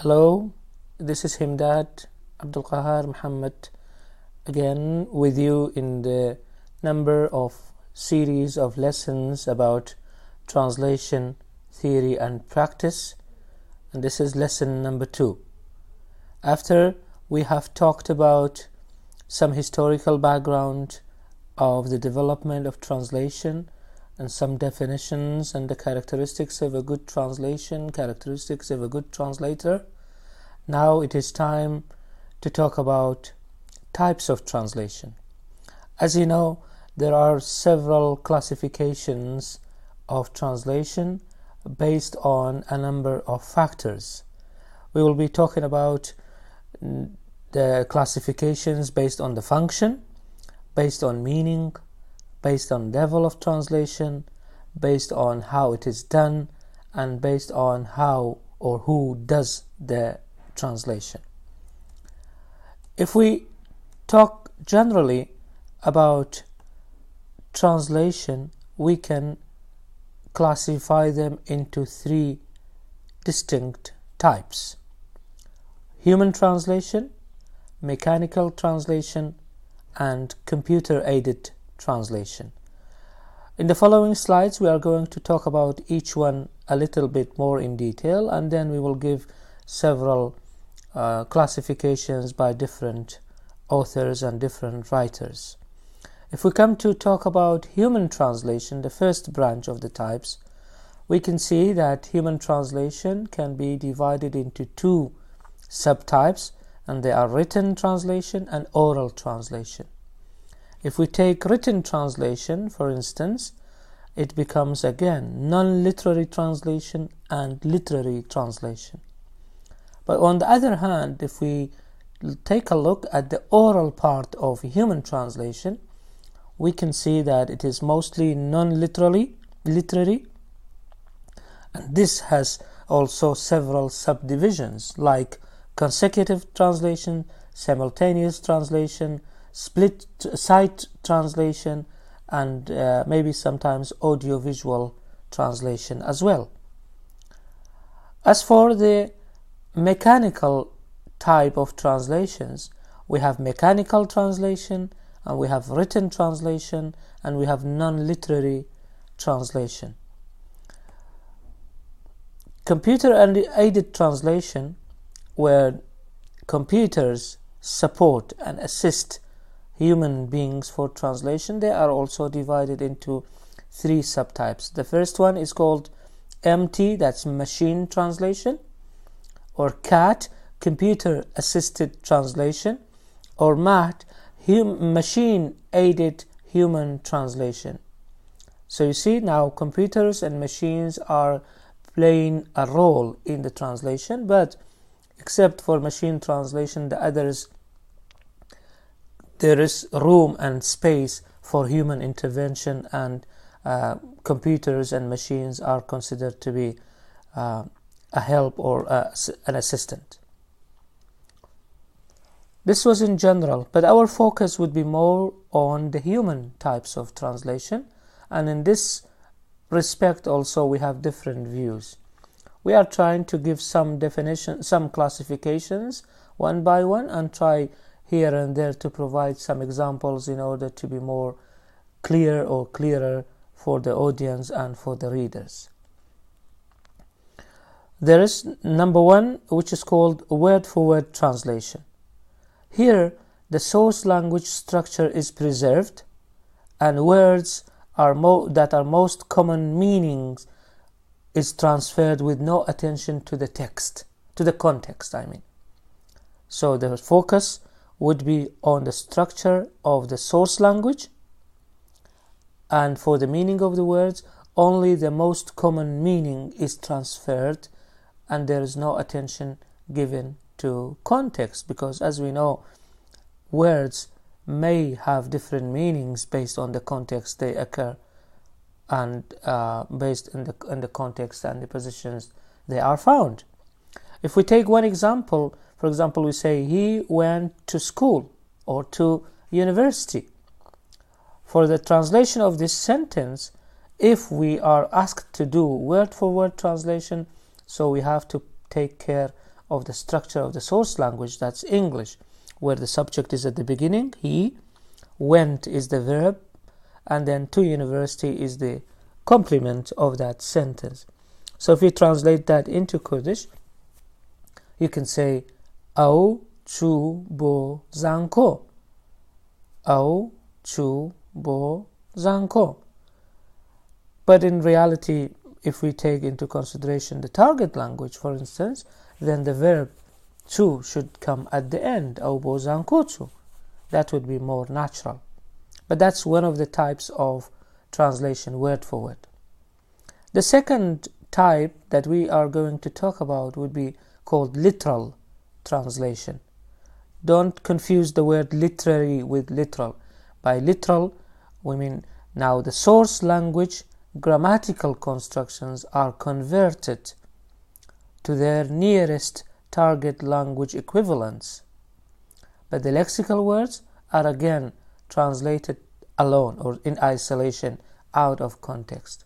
Hello, this is Himdad A.Muhammad again with you in the number of series of lessons about translation, theory and practice, and this is lesson number 2. After we have talked about some historical background of the development of translation and some definitions and the characteristics of a good translation, characteristics of a good translator, now it is time to talk about types of translation. As you know, there are several classifications of translation based on a number of factors. We will be talking about the classifications based on the function, based on meaning, based on level of translation, based on how it is done, and based on how or who does the translation. If we talk generally about translation, we can classify them into 3 distinct types: human translation, mechanical translation, and computer-aided translation. In the following slides, we are going to talk about each one a little bit more in detail, and then we will give several classifications by different authors and different writers. If we come to talk about human translation, the first branch of the types, we can see that human translation can be divided into 2 subtypes, and they are written translation and oral translation. If we take written translation, for instance, it becomes again non-literary translation and literary translation. But on the other hand, if we take a look at the oral part of human translation, we can see that it is mostly non-literary, and this has also several subdivisions like consecutive translation, simultaneous translation, split sight translation, and maybe sometimes audio-visual translation as well. As for the mechanical type of translations, we have mechanical translation, and we have written translation, and we have non-literary translation. Computer-aided translation, where computers support and assist human beings for translation, they are also divided into 3 subtypes. The first one is called MT, that's machine translation, or CAT, computer assisted translation, or MAT, machine aided human translation. So you see now computers and machines are playing a role in the translation, but except for machine translation, the others, there is room and space for human intervention, and computers and machines are considered to be a help or an assistant. This was in general, but our focus would be more on the human types of translation, and in this respect also we have different views. We are trying to give some definition, some classifications one by one, and try here and there to provide some examples in order to be more clear or clearer for the audience and for the readers. There is number 1, which is called word-for-word translation. Here, the source language structure is preserved, and words that are most common meanings is transferred with no attention to the text, to the context, I mean. So the focus would be on the structure of the source language, and for the meaning of the words, only the most common meaning is transferred, and there is no attention given to context, because as we know, words may have different meanings based on the context they occur, and based in the context and the positions they are found. If we take one example, for example, we say he went to school or to university. For the translation of this sentence, if we are asked to do word-for-word translation, so we have to take care of the structure of the source language, that's English, where the subject is at the beginning, he, went is the verb, and then to university is the complement of that sentence. So if you translate that into Kurdish, you can say Au chu bo zanko. Au chu bo zanko. But in reality, if we take into consideration the target language, for instance, then the verb chu should come at the end. Au bo zanko chu. That would be more natural. But that's one of the types of translation, word for word. The second type that we are going to talk about would be called literal translation. Don't confuse the word literary with literal. By literal, we mean now the source language grammatical constructions are converted to their nearest target language equivalents. But the lexical words are again translated alone or in isolation out of context.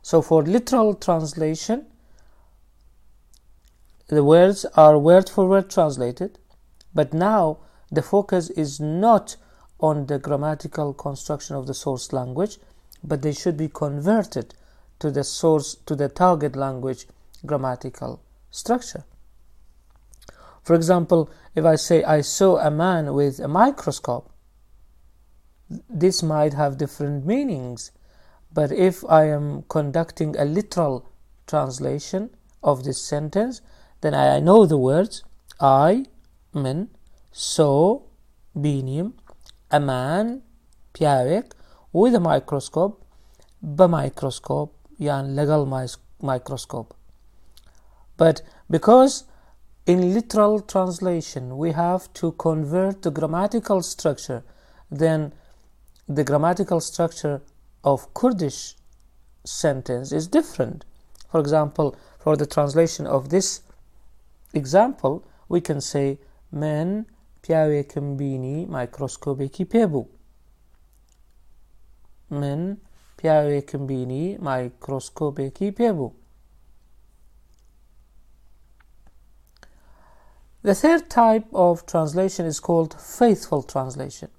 So for literal translation, the words are word for word translated, but now the focus is not on the grammatical construction of the source language, but they should be converted to the target language grammatical structure. For example, if I say I saw a man with a microscope, this might have different meanings. But if I am conducting a literal translation of this sentence, then I know the words I, من, saw, بینیم, a man, پیاوێک, with a microscope, بمicroscope, يعني لەگەڵ microscope. But because in literal translation we have to convert the grammatical structure, then the grammatical structure of Kurdish sentence is different. For example, for the translation of this example, we can say من پیاوێکم بینی مایکرۆسکۆپێکی پێبوو. من پیاوێکم بینی مایکرۆسکۆپێکی پێبوو. The third type of translation is called faithful translation.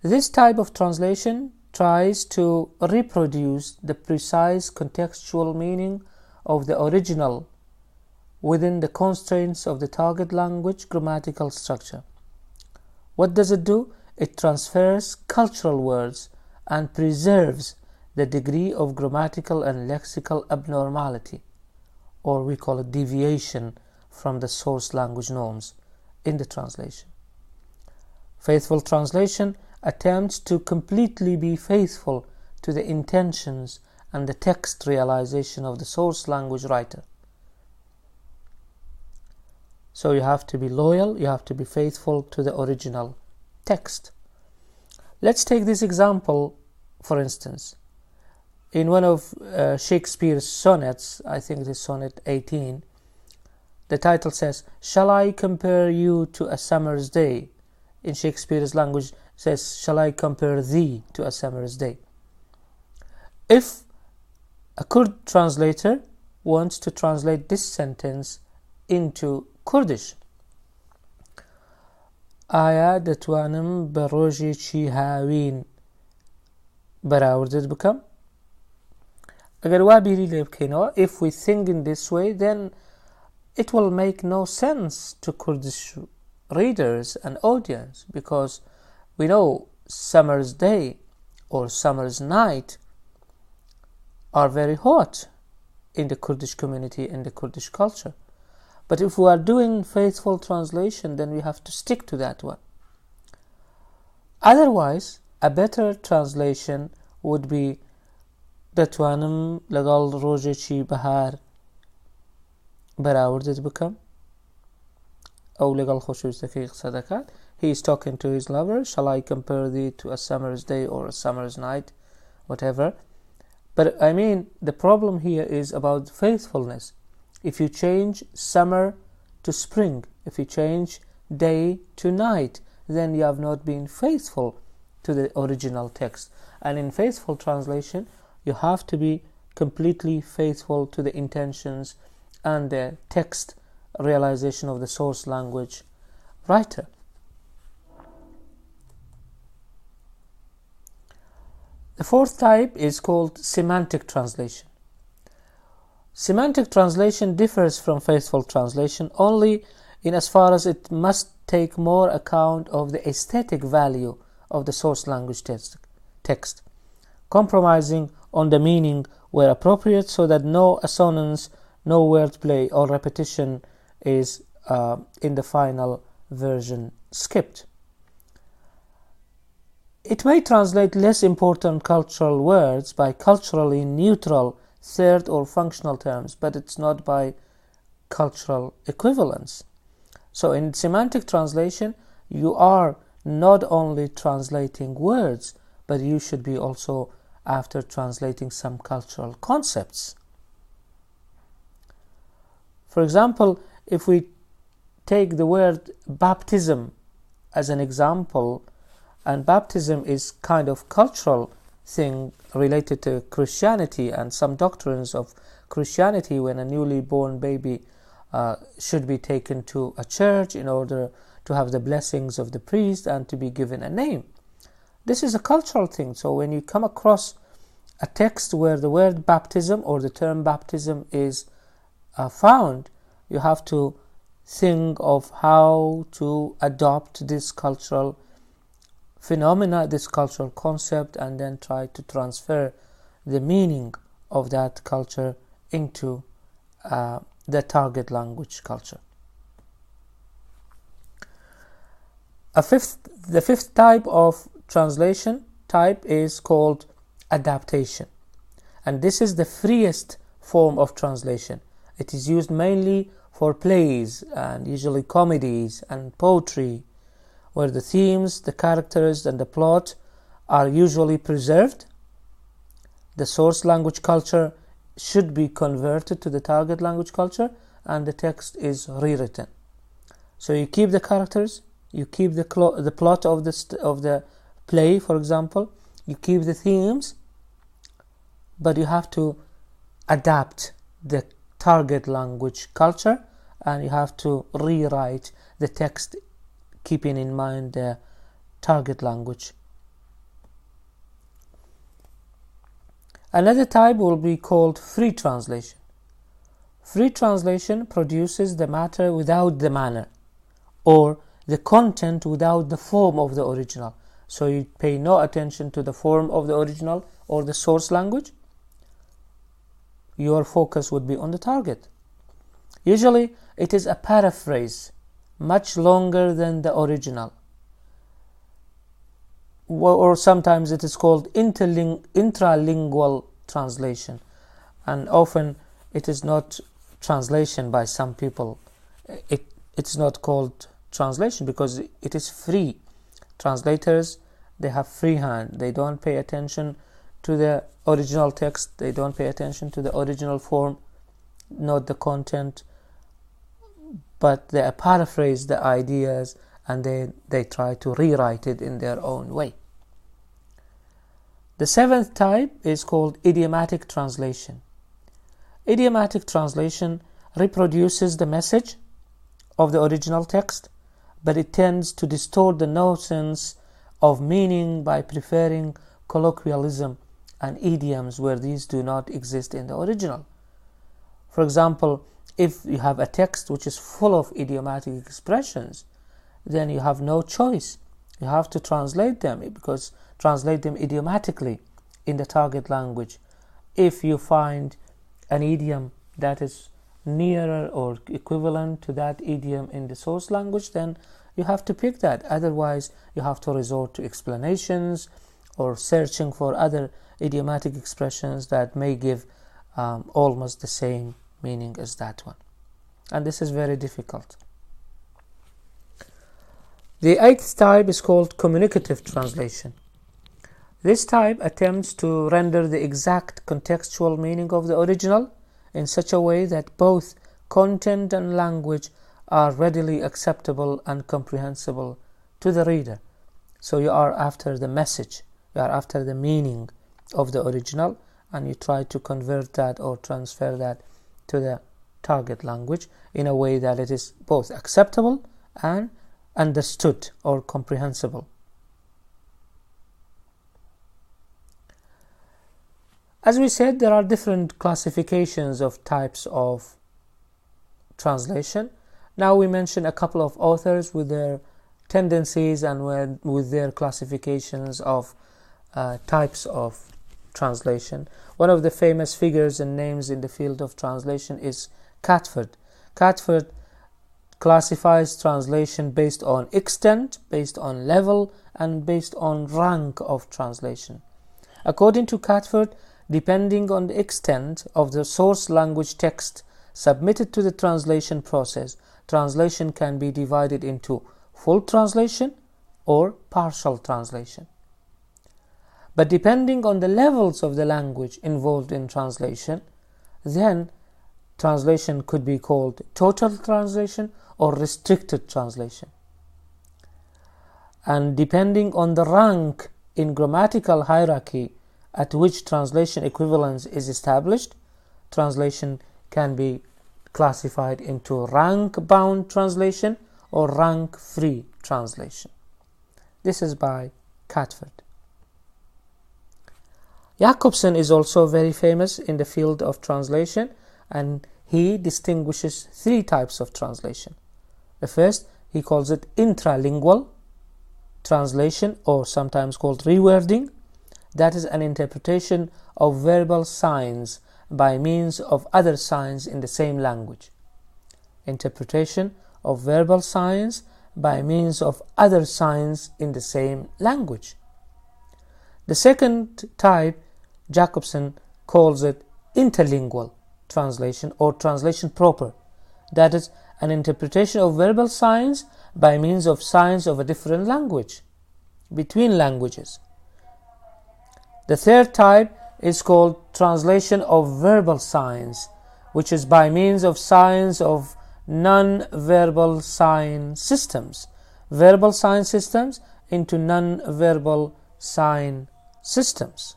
This type of translation tries to reproduce the precise contextual meaning of the original within the constraints of the target language grammatical structure. What does it do? It transfers cultural words and preserves the degree of grammatical and lexical abnormality, or we call it deviation from the source language norms in the translation. Faithful translation attempts to completely be faithful to the intentions and the text realization of the source language writer. So you have to be loyal, you have to be faithful to the original text. Let's take this example, for instance. In one of Shakespeare's sonnets, I think it is sonnet 18, the title says, "Shall I compare you to a summer's day?" In Shakespeare's language, says, "Shall I compare thee to a summer's day?" If a Kurd translator wants to translate this sentence into Kurdish, آیا دەتوانم بە ڕۆژێکی هاوین بەراوردت بکەم؟ ئەگەر وا بیری لێ بکەینەوە, if we think in this way, then it will make no sense to Kurdish readers and audience, because we know summer's day or summer's night are very hot in the Kurdish community, in the Kurdish culture. But if we are doing faithful translation, then we have to stick to that one. Otherwise, a better translation would be دەتوانم لەگەڵ ڕۆژێکی بەهار بەراوردت بکەم. ئەو لەگەڵ خۆشەویستەکەی قسە دەکات. He is talking to his lover. Shall I compare thee to a summer's day or a summer's night? Whatever. But I mean, the problem here is about faithfulness. If you change summer to spring, if you change day to night, then you have not been faithful to the original text. And in faithful translation, you have to be completely faithful to the intentions and the text realization of the source language writer. The fourth type is called semantic translation. Semantic translation differs from faithful translation only in as far as it must take more account of the aesthetic value of the source language text, compromising on the meaning where appropriate so that no assonance, no wordplay or repetition is in the final version skipped. It may translate less important cultural words by culturally neutral third or functional terms, but it's not by cultural equivalence. So in semantic translation, you are not only translating words, but you should be also after translating some cultural concepts. For example, if we take the word baptism as an example, and baptism is kind of cultural thing related to Christianity and some doctrines of Christianity, when a newly born baby should be taken to a church in order to have the blessings of the priest and to be given a name. This is a cultural thing. So when you come across a text where the word baptism or the term baptism is found, you have to think of how to adopt this cultural phenomena, this cultural concept, and then try to transfer the meaning of that culture into the target language culture. The fifth type of translation type is called adaptation, and this is the freest form of translation. It is used mainly for plays and usually comedies and poetry, where the themes, the characters, and the plot are usually preserved. The source language culture should be converted to the target language culture, and the text is rewritten. So you keep the characters, you keep the plot of the play, for example, you keep the themes, but you have to adapt the target language culture, and you have to rewrite the text keeping in mind the target language. Another type will be called free translation. Free translation produces the matter without the manner, or the content without the form of the original. So you pay no attention to the form of the original or the source language. Your focus would be on the target. Usually it is a paraphrase, much longer than the original, or sometimes it is called intralingual translation, and often it is not translation by some people. It's not called translation because it is free. Translators, they have free hand. They don't pay attention to the original text. They don't pay attention to the original form, not the content, but they paraphrase the ideas and they try to rewrite it in their own way. The seventh type is called idiomatic translation. Idiomatic translation reproduces the message of the original text, but it tends to distort the notions of meaning by preferring colloquialism and idioms where these do not exist in the original. For example, if you have a text which is full of idiomatic expressions, then you have no choice. You have to translate them, because translate them idiomatically in the target language. If you find an idiom that is nearer or equivalent to that idiom in the source language, then you have to pick that. Otherwise, you have to resort to explanations or searching for other idiomatic expressions that may give almost the same meaning as that one. And this is very difficult. The eighth type is called communicative translation. This type attempts to render the exact contextual meaning of the original in such a way that both content and language are readily acceptable and comprehensible to the reader. So you are after the message, you are after the meaning of the original, and you try to convert that or transfer that to the target language in a way that it is both acceptable and understood or comprehensible. As we said, there are different classifications of types of translation. Now we mention a couple of authors with their tendencies and with their classifications of types of translation. One of the famous figures and names in the field of translation is Catford. Catford classifies translation based on extent, based on level, and based on rank of translation. According to Catford, depending on the extent of the source language text submitted to the translation process, translation can be divided into full translation or partial translation. But depending on the levels of the language involved in translation, then translation could be called total translation or restricted translation. And depending on the rank in grammatical hierarchy at which translation equivalence is established, translation can be classified into rank-bound translation or rank-free translation. This is by Catford. Jacobson is also very famous in the field of translation, and he distinguishes three types of translation. The first, he calls it intralingual translation, or sometimes called rewording. That is an interpretation of verbal signs by means of other signs in the same language. Interpretation of verbal signs by means of other signs in the same language. The second type, Jacobson calls it interlingual translation or translation proper. That is an interpretation of verbal signs by means of signs of a different language, between languages. The third type is called translation of verbal signs, which is by means of signs of non-verbal sign systems. Verbal sign systems into non-verbal sign systems.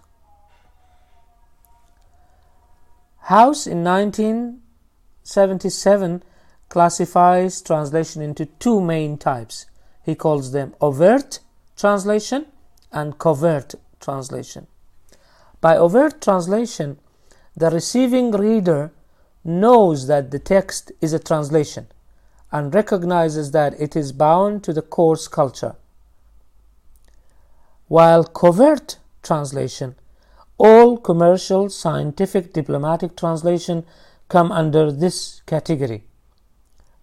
House in 1977 classifies translation into two main types. He calls them overt translation and covert translation. By overt translation, the receiving reader knows that the text is a translation and recognizes that it is bound to the course culture. While covert translation, all commercial, scientific, diplomatic translation come under this category.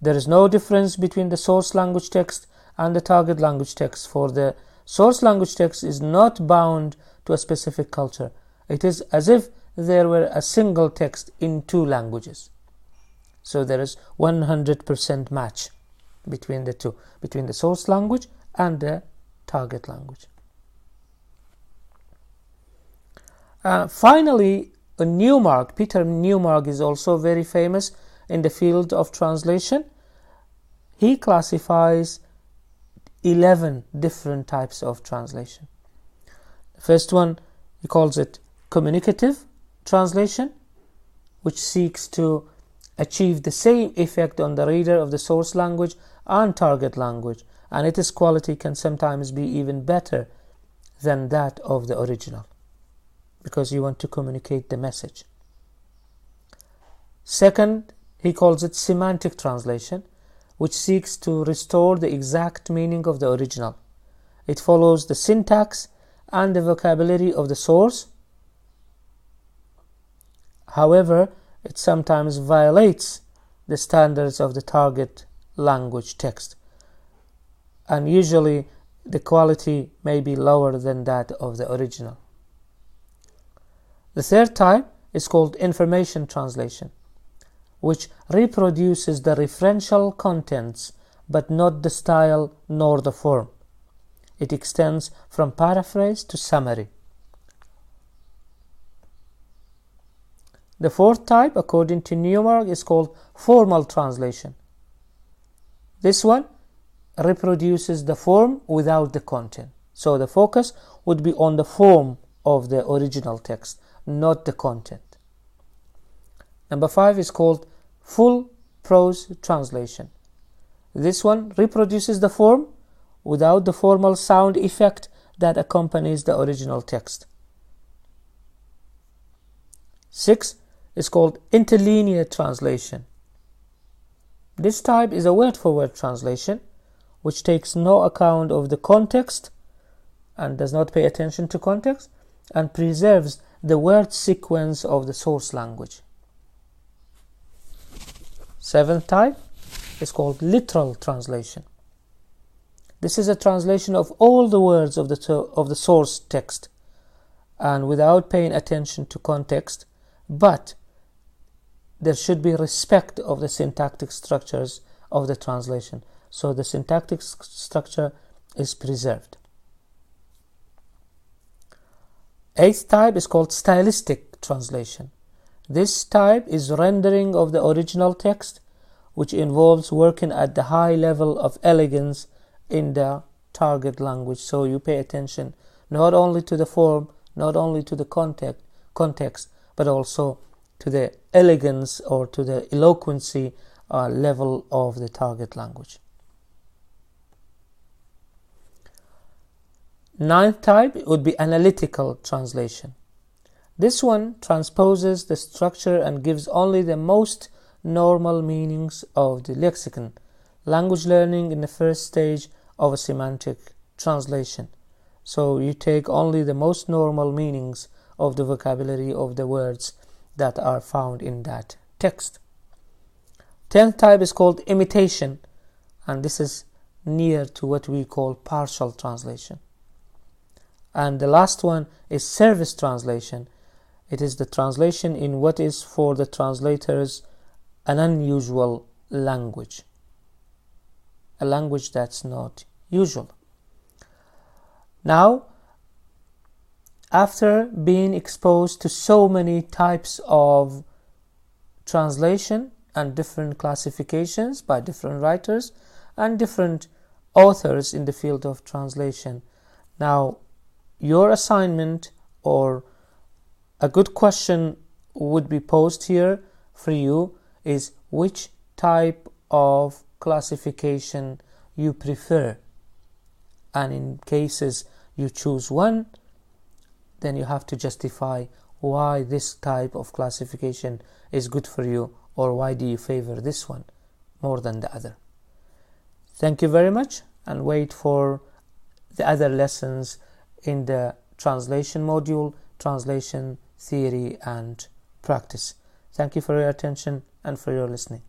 There is no difference between the source language text and the target language text, for the source language text is not bound to a specific culture. It is as if there were a single text in two languages. So there is 100% match between the two, between the source language and the target language. Finally, Peter Newmark is also very famous in the field of translation. He classifies 11 different types of translation. The first one, he calls it communicative translation, which seeks to achieve the same effect on the reader of the source language and target language, and its quality can sometimes be even better than that of the original, because you want to communicate the message. Second, he calls it semantic translation, which seeks to restore the exact meaning of the original. It follows the syntax and the vocabulary of the source. However, it sometimes violates the standards of the target language text, and usually the quality may be lower than that of the original. The third type is called information translation, which reproduces the referential contents but not the style nor the form. It extends from paraphrase to summary. The fourth type, according to Newmark, is called formal translation. This one reproduces the form without the content. So the focus would be on the form of the original text, not the content. Number 5 is called full prose translation. This one reproduces the form without the formal sound effect that accompanies the original text. 6 is called interlinear translation. This type is a word-for-word translation which takes no account of the context and does not pay attention to context and preserves the word sequence of the source language. 7th type is called literal translation. This is a translation of all the words of the source text and without paying attention to context, but there should be respect of the syntactic structures of the translation. So the syntactic structure is preserved. 8th type is called stylistic translation. This type is rendering of the original text, which involves working at the high level of elegance in the target language. So you pay attention not only to the form, not only to the context, but also to the elegance or to the eloquency level of the target language. 9th type would be analytical translation. This one transposes the structure and gives only the most normal meanings of the lexicon. Language learning in the first stage of a semantic translation. So you take only the most normal meanings of the vocabulary of the words that are found in that text. 10th type is called imitation, and this is near to what we call partial translation. And the last one is service translation. It is the translation in what is for the translators an unusual language, a language that's not usual. Now, after being exposed to so many types of translation and different classifications by different writers and different authors in the field of translation, now your assignment or a good question would be posed here for you is which type of classification you prefer. And in cases you choose one, then you have to justify why this type of classification is good for you, or why do you favor this one more than the other. Thank you very much, and wait for the other lessons in the translation module, translation theory and practice. Thank you for your attention and for your listening.